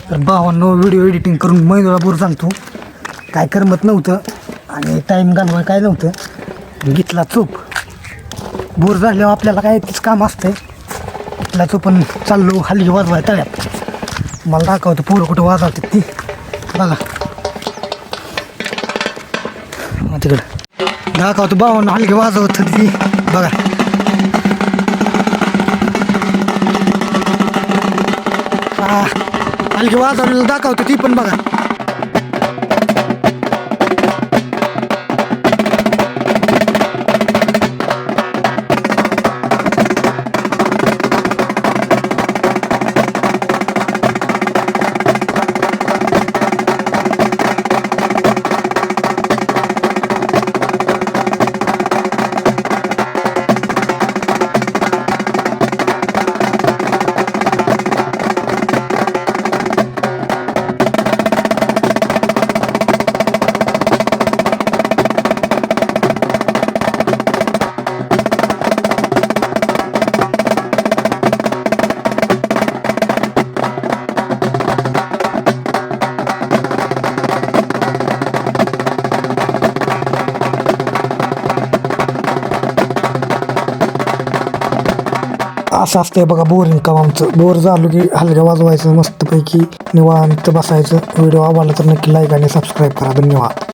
तर भावांनो video editing करून महिन्याला बोर सांगतो काय करमत नव्हतं आणि टाईम घालवाय काय नव्हतं घेतला चोप बोर झाल्यावर आपल्याला काय तीच काम असतंय घेतला चोप पण चाललो हलगी वाजवाय तळ्यात मला दाखवतं पोरं कुठं वाजवतात ती बघा तिकडं दाखवतो भावांनो हलगी वाजवत ती बघा हलगी वाजवलेलं दाखवतो ती पण बघा असं असतंय बघा बोरिंग काम आमचं बोर झालो की हलग्या वाजवायचं मस्तपैकी निवांत बसायचं व्हिडिओ आवडला तर नक्की लाईक आणि सबस्क्राईब करा धन्यवाद.